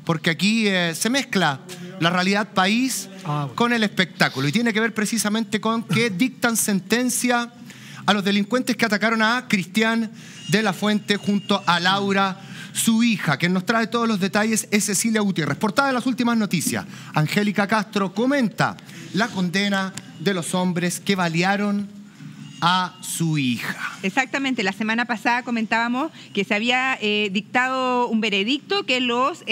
porque aquí se mezcla la realidad país con el espectáculo y tiene que ver precisamente con que dictan sentencia a los delincuentes que atacaron a Cristian de la Fuente junto a Laura, su hija. Quien nos trae todos los detalles es Cecilia Gutiérrez. Portada de las últimas noticias. Angélica Castro comenta la condena de los hombres que balearon a su hija. Exactamente, la semana pasada comentábamos que se había dictado un veredicto que los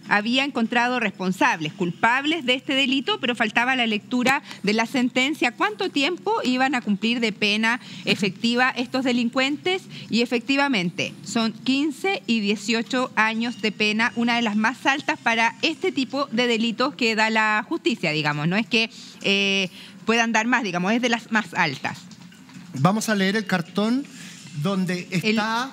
había encontrado responsables, culpables de este delito, pero faltaba la lectura de la sentencia. ¿Cuánto tiempo iban a cumplir de pena efectiva estos delincuentes? Y efectivamente, son 15 y 18 años de pena, una de las más altas para este tipo de delitos que da la justicia, digamos. No es que puedan dar más, digamos, es de las más altas. Vamos a leer el cartón donde está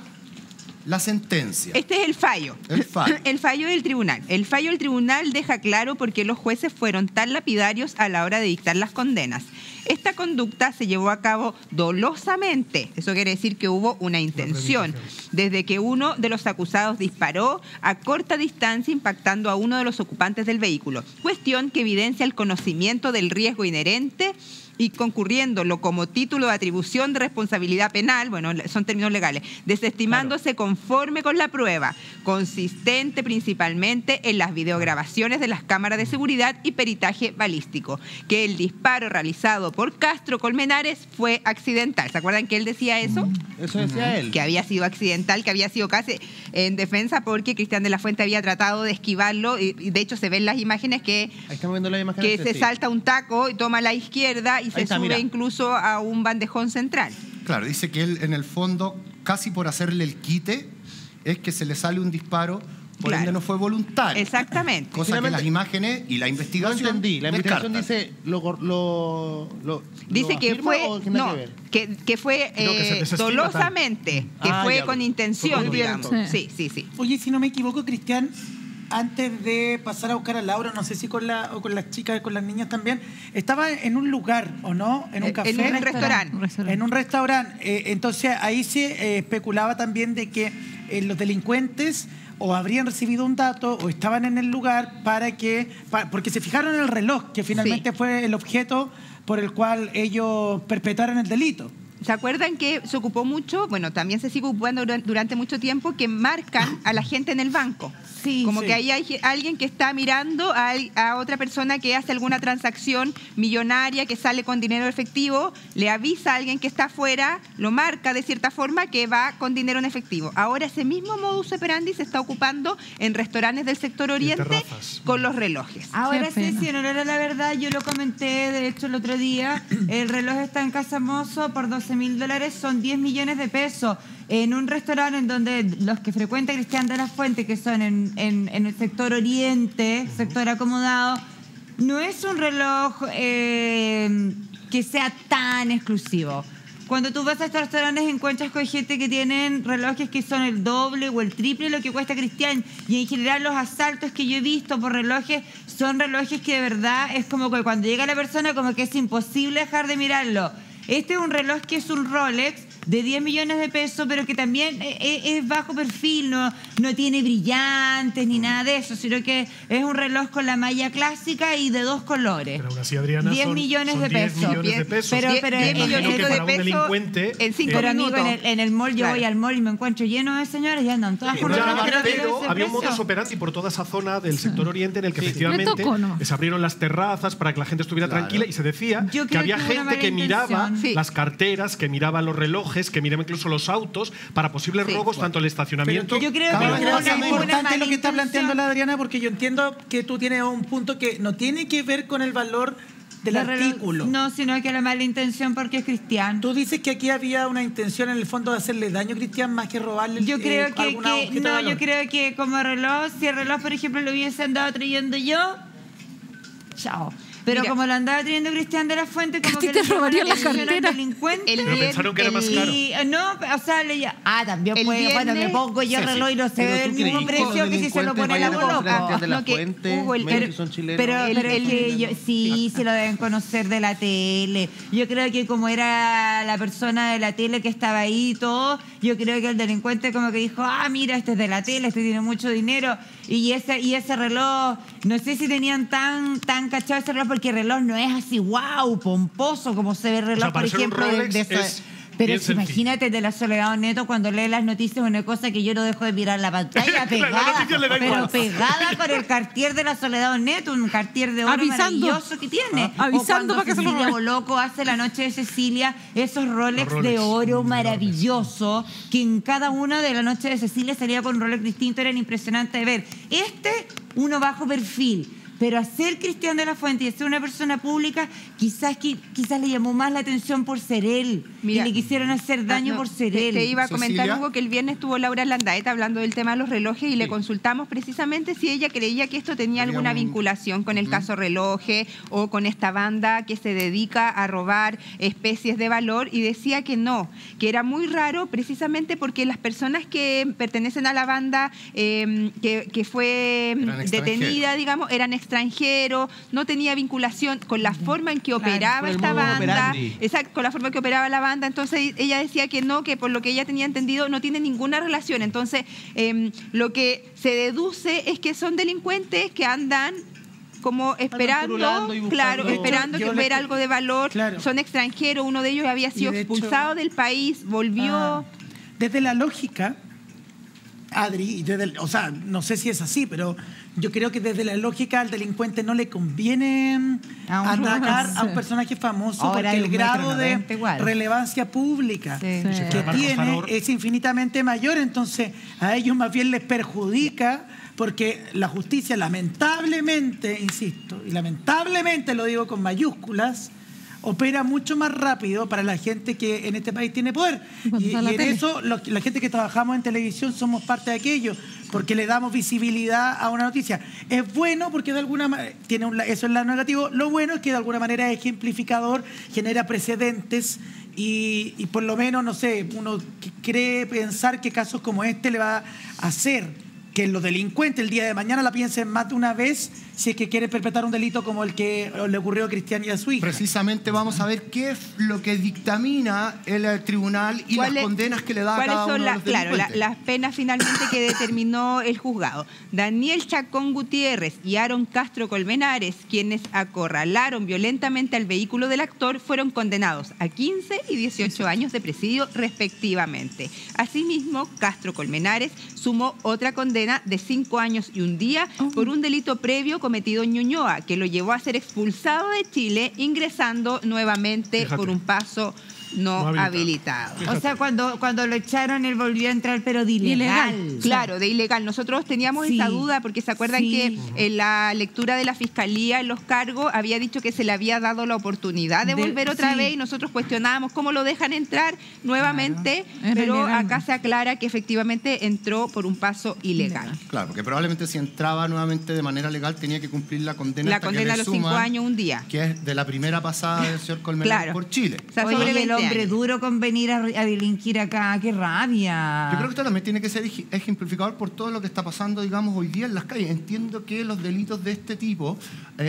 la sentencia. Este es el fallo. El fallo. El fallo del tribunal. El fallo del tribunal deja claro por qué los jueces fueron tan lapidarios a la hora de dictar las condenas. Esta conducta se llevó a cabo dolosamente. Eso quiere decir que hubo una intención. Desde que uno de los acusados disparó a corta distancia impactando a uno de los ocupantes del vehículo. Cuestión que evidencia el conocimiento del riesgo inherente y concurriéndolo como título de atribución de responsabilidad penal, bueno, son términos legales, desestimándose conforme con la prueba, consistente principalmente en las videograbaciones de las cámaras de seguridad y peritaje balístico, que el disparo realizado por Castro Colmenares fue accidental. ¿Se acuerdan que él decía eso? Eso decía él. Que había sido accidental, que había sido casi en defensa porque Cristian de la Fuente había tratado de esquivarlo y de hecho se ven las imágenes que se salta un taco y toma la izquierda y se sube incluso a un bandejón central. Claro, dice que él en el fondo, casi por hacerle el quite, es que se le sale un disparo, por ende no fue voluntario. Exactamente. Cosa que las imágenes y la investigación... No entendí, la investigación dice... dice que fue... No, que fue dolosamente, que fue con intención, digamos. Sí. Oye, si no me equivoco, Cristian, antes de pasar a buscar a Laura, no sé si con las chicas, con las niñas también, estaba en un lugar, ¿o no? En un café. En un restaurante. En un restaurante. Entonces, ahí se especulaba también de que los delincuentes o habrían recibido un dato o estaban en el lugar porque se fijaron en el reloj, que finalmente fue el objeto por el cual ellos perpetraron el delito. ¿Se acuerdan que se ocupó mucho? Bueno, también se sigue ocupando durante mucho tiempo que marcan a la gente en el banco. Sí, como que ahí hay alguien que está mirando a otra persona que hace alguna transacción millonaria, que sale con dinero efectivo, le avisa a alguien que está afuera, lo marca de cierta forma que va con dinero en efectivo. Ahora ese mismo modus operandi se está ocupando en restaurantes del sector oriente con los relojes. Ahora sí, si no era la verdad, yo lo comenté, de hecho, el otro día, el reloj está en Casa Mozo por $12.000, son 10 millones de pesos. En un restaurante en donde los que frecuenta Cristian de la Fuente, que son en el sector oriente, sector acomodado, no es un reloj que sea tan exclusivo. Cuando tú vas a estos restaurantes encuentras con gente que tienen relojes que son el doble o el triple de lo que cuesta Cristian, y en general los asaltos que yo he visto por relojes son relojes que de verdad es como que cuando llega la persona como que es imposible dejar de mirarlo. Este es un reloj que es un Rolex de 10 millones de pesos, pero que también es bajo perfil, no tiene brillantes ni nada de eso, sino que es un reloj con la malla clásica y de 2 colores. Pero aún así, Adriana, 10 millones de pesos. 10 millones de pesos. Pero 10 millones de pesos en 5 pero amigo, minutos. en el mall yo voy al mall y me encuentro lleno de señores y andan todas con pero había un modus operandi por toda esa zona del sector oriente en el que efectivamente se abrieron las terrazas para que la gente estuviera tranquila y se decía que había gente que miraba las carteras, que miraba los relojes, que miraba incluso los autos para posibles robos, tanto el estacionamiento. Yo creo que es importante lo que está planteando la Adriana, porque yo entiendo que tú tienes un punto que no tiene que ver con el valor del artículo. No, sino que la mala intención porque es Cristian. Tú dices que aquí había una intención en el fondo de hacerle daño a Cristian más que robarle yo creo yo creo que como reloj, si el reloj por ejemplo lo hubiese andado trayendo yo, chao. Pero como lo andaba trayendo Cristian de la Fuente, como que te robarían la cartera. Pero pensaron que era más caro. No, o sea, también puede, bueno, me pongo yo reloj y no sé del mismo precio que si se lo pone la boca. Pero es que sí, se lo deben conocer de la tele. Yo creo que como era la persona de la tele que estaba ahí y todo, yo creo que el delincuente como que dijo, mira, este es de la tele, este tiene mucho dinero. Y ese reloj, no sé si tenían tan cachado ese reloj, porque el reloj no es así, wow, pomposo, como se ve el reloj, por ejemplo, Pero imagínate de la Soledad Neto cuando lee las noticias, una cosa que yo no dejo de mirar la pantalla pegada, pegada con el Cartier de la Soledad Neto, un Cartier de oro maravilloso que tiene. Avisando para que se lo Cecilia Boloco hace La Noche de Cecilia, esos Rolex de oro maravilloso, que en cada una de La Noche de Cecilia salía con un Rolex distinto, eran impresionantes de ver. Uno bajo perfil. Pero hacer Cristian de la Fuente y ser una persona pública, quizás le llamó más la atención por ser él. Mira, y le quisieron hacer daño por ser él. Te iba a comentar, Cecilia, Hugo, que el viernes estuvo Laura Landaeta hablando del tema de los relojes y le consultamos precisamente si ella creía que esto tenía alguna vinculación con el caso Relojes o con esta banda que se dedica a robar especies de valor, y decía que no, que era muy raro precisamente porque las personas que pertenecen a la banda que fue detenida, digamos, eran extranjeros, no tenía vinculación con la forma en que operaba esta banda, exacto, con la forma en que operaba la banda. Entonces ella decía que no, que por lo que ella tenía entendido no tiene ninguna relación. Entonces lo que se deduce es que son delincuentes que andan como esperando, esperando que ver algo de valor. Son extranjeros, uno de ellos había sido expulsado del país, volvió. Desde la lógica, Adri, o sea, no sé si es así, pero yo creo que desde la lógica al delincuente no le conviene atacar a un personaje famoso, porque el grado de relevancia pública que tiene es infinitamente mayor. Entonces a ellos más bien les perjudica, porque la justicia lamentablemente, insisto, y lamentablemente lo digo con mayúsculas, opera mucho más rápido para la gente que en este país tiene poder. Y en eso, la gente que trabajamos en televisión somos parte de aquello, porque le damos visibilidad a una noticia. Es bueno porque de alguna manera, eso es lo negativo. Lo bueno es que de alguna manera es ejemplificador, genera precedentes y por lo menos, no sé, uno cree pensar que casos como este le va a hacer que los delincuentes el día de mañana la piensen más de una vez si es que quieren perpetrar un delito como el que le ocurrió a Cristian y a su hija. Precisamente vamos a ver qué es lo que dictamina el tribunal y las condenas que le da a cada uno de los delincuentes. Las penas finalmente que determinó el juzgado. Daniel Chacón Gutiérrez y Aaron Castro Colmenares, quienes acorralaron violentamente al vehículo del actor, fueron condenados a 15 y 18 años de presidio respectivamente. Asimismo, Castro Colmenares sumó otra condena de 5 años y un día por un delito previo cometido en Ñuñoa, que lo llevó a ser expulsado de Chile, ingresando nuevamente por un paso no habilitado. O sea, cuando lo echaron, él volvió a entrar, pero de ilegal. Claro, de ilegal. Nosotros teníamos esa duda porque se acuerdan que en la lectura de la Fiscalía en los cargos había dicho que se le había dado la oportunidad de volver otra vez, y nosotros cuestionábamos cómo lo dejan entrar nuevamente, pero acá se aclara que efectivamente entró por un paso ilegal. Claro, porque probablemente si entraba nuevamente de manera legal tenía que cumplir la condena. La condena a los 5 años, un día. Que es de la primera pasada del señor Colmenares por Chile. O sea, sobre hombre duro con venir a delinquir acá, qué rabia. Yo creo que esto también tiene que ser ejemplificador por todo lo que está pasando, digamos, hoy día en las calles. Entiendo que los delitos de este tipo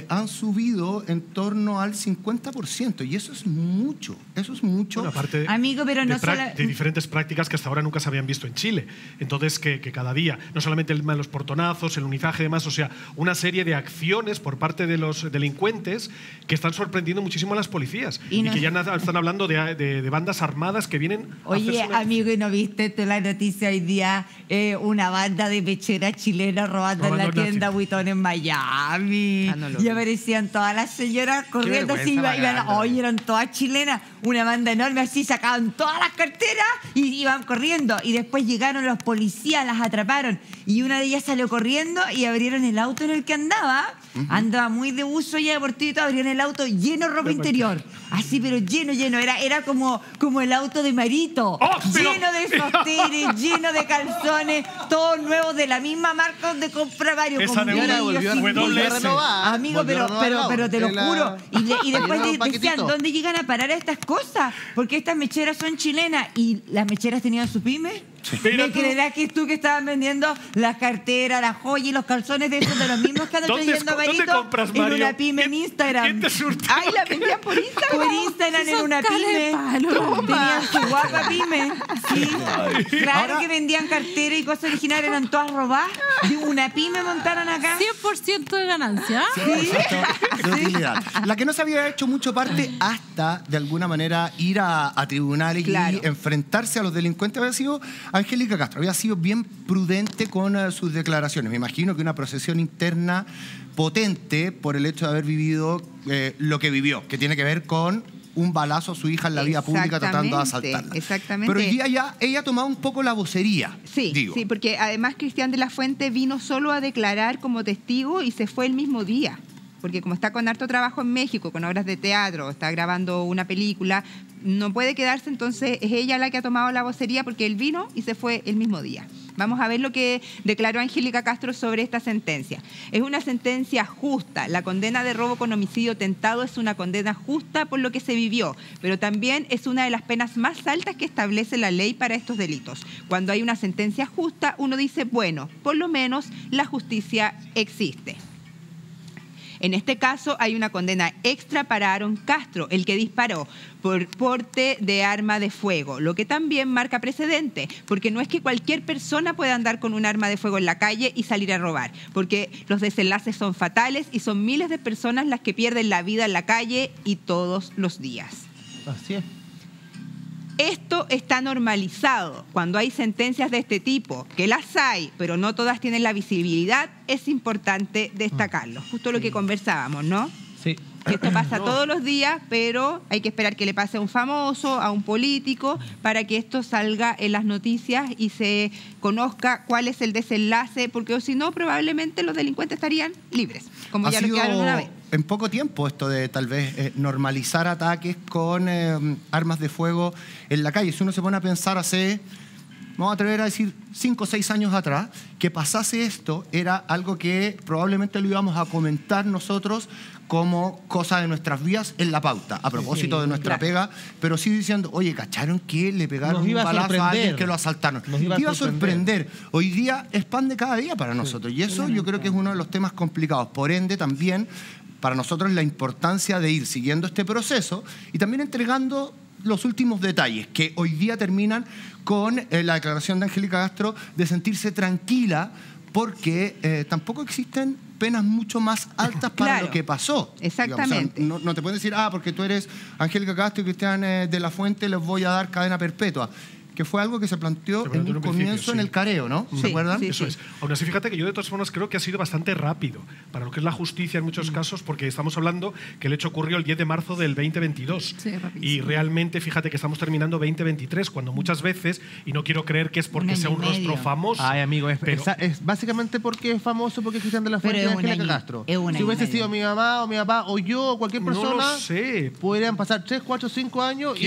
han subido en torno al 50%, y eso es mucho. Eso es mucho. Bueno, aparte amigo, pero no de diferentes prácticas que hasta ahora nunca se habían visto en Chile. Entonces, que cada día, no solamente el tema de los portonazos, el unizaje y demás, o sea, una serie de acciones por parte de los delincuentes que están sorprendiendo muchísimo a las policías y que ya están hablando de bandas armadas que vienen Oye, amigo, ¿y no viste tú la noticia hoy día? Una banda de pecheras chilenas robando en la tienda Vuitton en Miami. Y aparecían todas las señoras corriendo así, oye, eran todas chilenas, una banda enorme así, sacaban todas las carteras y iban corriendo. Y después llegaron los policías, las atraparon. Y una de ellas salió corriendo y abrieron el auto en el que andaba. Andaba muy de uso ya deportivo, abrieron el auto lleno de ropa interior. Así, pero lleno. Era como el auto de Marito. Lleno de sostenes, lleno de calzones, todos nuevos de la misma marca donde compra varios. Esa volvió a renovar. Amigo, pero te lo juro. Y después decían, ¿dónde llegan a parar estas cosas? Porque estas mecheras son chilenas. ¿Y las mecheras tenían su pyme? ¿Me creerás que tú que estabas vendiendo las carteras, las joyas y los calzones de esos de los mismos que andan trayendo Marito? ¿Dónde compras, Mario? En una pyme en Instagram. ¿Quién te surte? Ay, la vendían por Instagram. Por Instagram en una pyme. Tenían su guapa pyme. Sí. Claro que vendían carteras y cosas originales, eran todas robadas. De una pyme montaron acá. 100% de ganancia. 100% de utilidad. La que no se había hecho mucho parte hasta, de alguna manera, ir a tribunales y enfrentarse a los delincuentes había sido Angélica Castro. Había sido bien prudente con sus declaraciones. Me imagino que una procesión interna potente por el hecho de haber vivido lo que vivió, que tiene que ver con un balazo a su hija en la vía pública tratando de asaltarla. Exactamente. Pero hoy día ya ella ha tomado un poco la vocería. Sí, sí, porque además Cristian de la Fuente vino solo a declarar como testigo y se fue el mismo día. Porque como está con harto trabajo en México, con obras de teatro, está grabando una película, no puede quedarse, entonces es ella la que ha tomado la vocería porque él vino y se fue el mismo día. Vamos a ver lo que declaró Angélica Castro sobre esta sentencia. Es una sentencia justa. La condena de robo con homicidio tentado es una condena justa por lo que se vivió, pero también es una de las penas más altas que establece la ley para estos delitos. Cuando hay una sentencia justa, uno dice, bueno, por lo menos la justicia existe. En este caso hay una condena extra para Aaron Castro, el que disparó por porte de arma de fuego, lo que también marca precedente, porque no es que cualquier persona pueda andar con un arma de fuego en la calle y salir a robar, porque los desenlaces son fatales y son miles de personas las que pierden la vida en la calle y todos los días. Así es. Esto está normalizado. Cuando hay sentencias de este tipo, que las hay, pero no todas tienen la visibilidad, es importante destacarlo. Justo lo que conversábamos, ¿no? Sí. Que esto pasa todos los días, pero hay que esperar que le pase a un famoso, a un político, para que esto salga en las noticias y se conozca cuál es el desenlace, porque si no, probablemente los delincuentes estarían libres, como ya lo quedaron una vez. En poco tiempo esto de tal vez normalizar ataques con armas de fuego en la calle. Si uno se pone a pensar vamos a atrever a decir 5 o 6 años atrás, que pasase esto era algo que probablemente lo íbamos a comentar nosotros como cosa de nuestras vías en la pauta, a propósito de nuestra pega, pero sí diciendo, oye, ¿cacharon que le pegaron un balazo a alguien que lo asaltaron? Nos iba a sorprender. Hoy día es pan de cada día para nosotros, y eso yo creo que es uno de los temas complicados. Por ende, también para nosotros la importancia de ir siguiendo este proceso y también entregando los últimos detalles que hoy día terminan con la declaración de Angélica Castro de sentirse tranquila porque tampoco existen penas mucho más altas para lo que pasó. Exactamente. Digamos, o sea, no te pueden decir, porque tú eres Angélica Castro y Cristian de la Fuente, les voy a dar cadena perpetua. Que fue algo que se planteó en un comienzo en el careo, ¿no? ¿Se acuerdan? Sí, eso es. Aún así, fíjate que yo de todas formas creo que ha sido bastante rápido para lo que es la justicia en muchos casos, porque estamos hablando que el hecho ocurrió el 10 de marzo del 2022. Sí, y realmente, fíjate que estamos terminando 2023, cuando muchas veces, y no quiero creer que es porque sea un rostro famoso. Ay, amigo, es básicamente porque es famoso, porque es Cristian de la Fuente y Angélica Castro. Si hubiese sido mi mamá o mi papá o yo o cualquier persona, no lo sé. Podrían pasar 3, 4, 5 años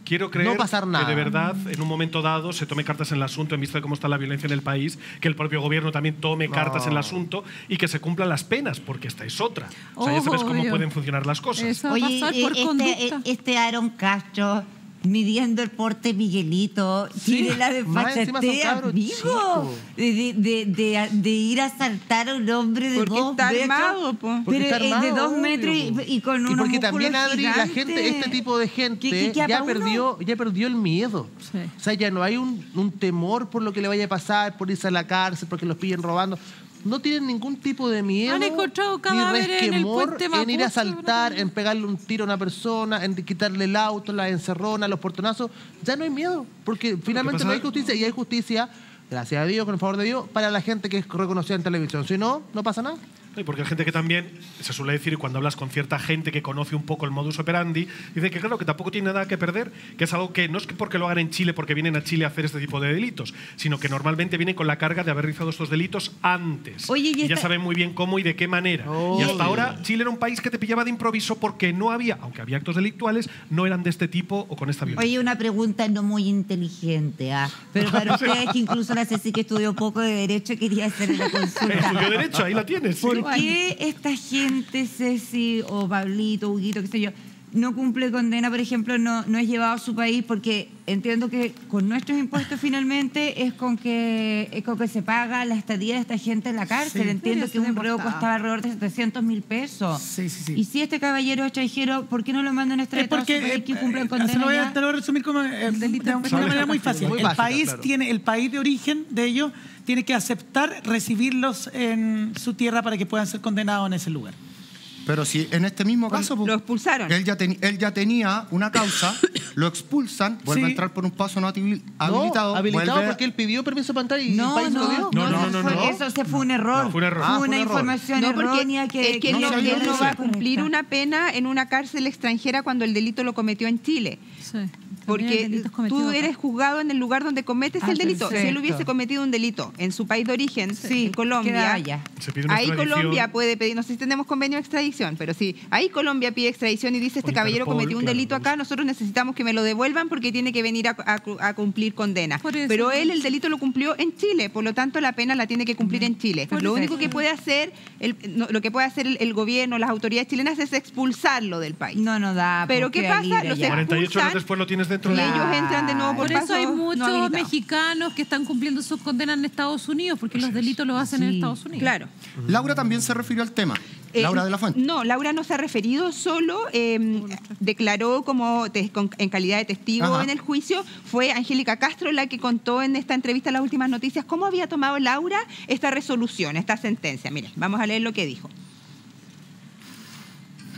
Quiero creer no pasar nada. Que de verdad en un momento dado se tome cartas en el asunto en vista de cómo está la violencia en el país, que el propio gobierno también tome cartas en el asunto y que se cumplan las penas, porque esta es otra. O sea, ya sabes cómo pueden funcionar las cosas. Eso va a pasar por conducta. Este Aaron Castro midiendo el porte Miguelito, tiene la desfachatea, amigo, de ir a asaltar a un hombre de porque 2 está metros, armado, pero de 2 metros y con unos porque también, Adri, la gigantes. gente, este tipo de gente ya perdió el miedo. Sí. O sea, ya no hay un temor por lo que le vaya a pasar, por irse a la cárcel, porque los pillen robando. No tienen ningún tipo de miedo ni resquemor en ir a asaltar, en pegarle un tiro a una persona, en quitarle el auto, la encerrona, los portonazos. Ya no hay miedo, porque finalmente no hay justicia, y hay justicia, gracias a Dios, con el favor de Dios, para la gente que es reconocida en televisión. Si no, no pasa nada. Y porque hay gente que también, se suele decir cuando hablas con cierta gente que conoce un poco el modus operandi, dice que claro, que tampoco tiene nada que perder, que es algo que no es que porque lo hagan en Chile, porque vienen a Chile a hacer este tipo de delitos, sino que normalmente vienen con la carga de haber realizado estos delitos antes. Oye, y ya saben muy bien cómo y de qué manera. Y hasta ahora Chile era un país que te pillaba de improviso porque no había, aunque había actos delictuales, no eran de este tipo o con esta violencia. Oye, una pregunta no muy inteligente, pero para ustedes que incluso la Ceci que estudió poco de Derecho quería hacer la consulta. Estudió Derecho, ahí la tienes. ¿Por qué esta gente, Ceci o Pablito, Huguito, qué sé yo, no cumple condena, por ejemplo, no es llevado a su país, porque entiendo que con nuestros impuestos finalmente es con que se paga la estadía de esta gente en la cárcel. Entiendo que un reo costaba alrededor de 700.000 pesos. Sí. Y si este caballero es extranjero, ¿por qué no lo mandan a extraditar a su país que cumplen condena? Te lo voy a resumir como de una manera muy fácil. El país de origen de ellos tiene que aceptar recibirlos en su tierra para que puedan ser condenados en ese lugar. Pero si en este mismo caso lo expulsaron. Él ya tenía una causa, lo expulsan, vuelve a entrar por un paso no habilitado. Habilitado porque él pidió permiso para entrar y el país lo dio. No. Eso fue un error. Fue una información errónea que él no va a cumplir una pena en una cárcel extranjera cuando el delito lo cometió en Chile. Sí. Porque tú eres juzgado en el lugar donde cometes el delito. Perfecto. Si él hubiese cometido un delito en su país de origen, en Colombia, ahí Colombia puede pedir, no sé si tenemos convenio de extradición, pero si ahí Colombia pide extradición y dice este caballero cometió un delito acá, nosotros necesitamos que me lo devuelvan porque tiene que venir a cumplir condena. Pero él el delito lo cumplió en Chile, por lo tanto la pena la tiene que cumplir en Chile. Lo único que puede hacer el gobierno, las autoridades chilenas es expulsarlo del país. No da. Pero ¿qué pasa? Los 48 horas después lo tienes dentro de ellos entran de nuevo por eso hay muchos mexicanos que están cumpliendo sus condenas en Estados Unidos, porque los delitos los hacen en Estados Unidos. Claro. Laura también se refirió al tema. Laura de la Fuente. No, Laura no se ha referido, solo declaró en calidad de testigo en el juicio. Fue Angélica Castro la que contó en esta entrevista Las Últimas Noticias cómo había tomado Laura esta resolución, esta sentencia. Miren, vamos a leer lo que dijo.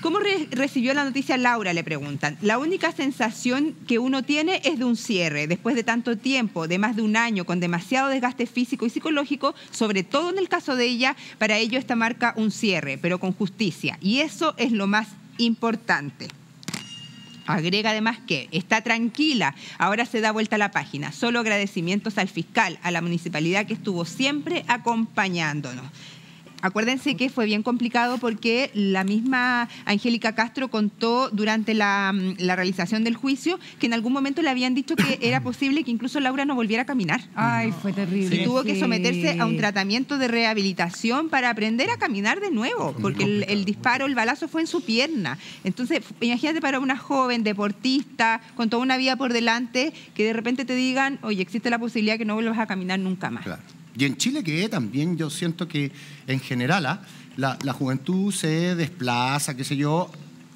¿Cómo recibió la noticia Laura?, le preguntan. La única sensación que uno tiene es de un cierre. Después de tanto tiempo, de más de un año, con demasiado desgaste físico y psicológico, sobre todo en el caso de ella, para ello esta marca un cierre, pero con justicia. Y eso es lo más importante. Agrega además que está tranquila, ahora se da vuelta a la página. Solo agradecimientos al fiscal, a la municipalidad que estuvo siempre acompañándonos. Acuérdense que fue bien complicado porque la misma Angélica Castro contó durante la realización del juicio que en algún momento le habían dicho que era posible que incluso Laura no volviera a caminar. Ay, fue terrible. Y tuvo que someterse a un tratamiento de rehabilitación para aprender a caminar de nuevo, porque el disparo, el balazo fue en su pierna. Entonces, imagínate para una joven deportista con toda una vida por delante que de repente te digan, oye, existe la posibilidad que no vuelvas a caminar nunca más. Claro. Y en Chile que también yo siento que en general la juventud se desplaza, qué sé yo,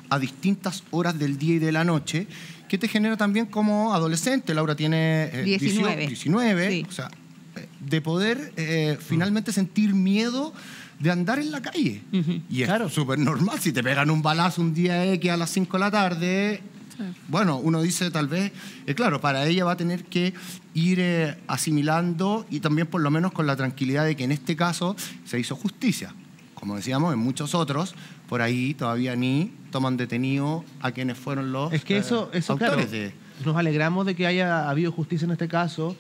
a distintas horas del día y de la noche, que te genera también como adolescente. Laura tiene 19, sí. O sea, de poder finalmente sentir miedo de andar en la calle. Y es súper normal, si te pegan un balazo un día X a las 5 de la tarde... Bueno, uno dice tal vez, claro, para ella va a tener que ir asimilando y también por lo menos con la tranquilidad de que en este caso se hizo justicia. Como decíamos, en muchos otros, por ahí todavía ni toman detenido a quienes fueron los autores. Claro, nos alegramos de que haya habido justicia en este caso,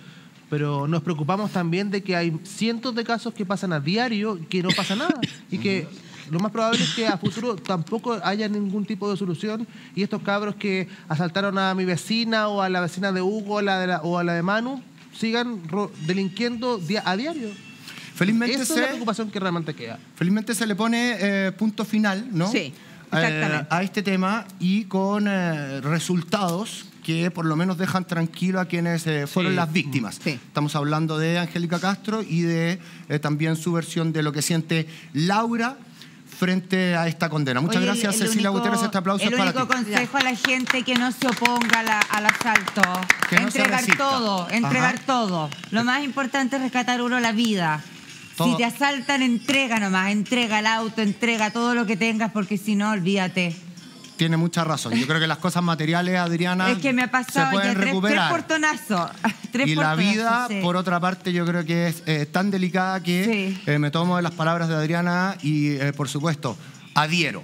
pero nos preocupamos también de que hay cientos de casos que pasan a diario que no pasa nada y que... Lo más probable es que a futuro tampoco haya ningún tipo de solución y estos cabros que asaltaron a mi vecina o a la vecina de Hugo o a la de Manu sigan delinquiendo a diario. Felizmente esa es la preocupación que realmente queda. Felizmente se le pone punto final, ¿no? Sí, exactamente. A este tema y con resultados que por lo menos dejan tranquilo a quienes fueron las víctimas. Sí. Estamos hablando de Angélica Castro y de también su versión de lo que siente Laura frente a esta condena. Muchas gracias, Cecilia Gutiérrez. Este aplauso es para ti. El único consejo a la gente que no se oponga al asalto. Entregar todo. Lo más importante es rescatar la vida. Todo. Si te asaltan, entrega nomás. Entrega el auto, entrega todo lo que tengas, porque si no, olvídate. Tiene mucha razón. Yo creo que las cosas materiales, Adriana, es que me ha pasado se pueden recuperar. Tres portonazos. Y la vida, por otra parte, yo creo que es tan delicada que me tomo de las palabras de Adriana y, por supuesto, adhiero.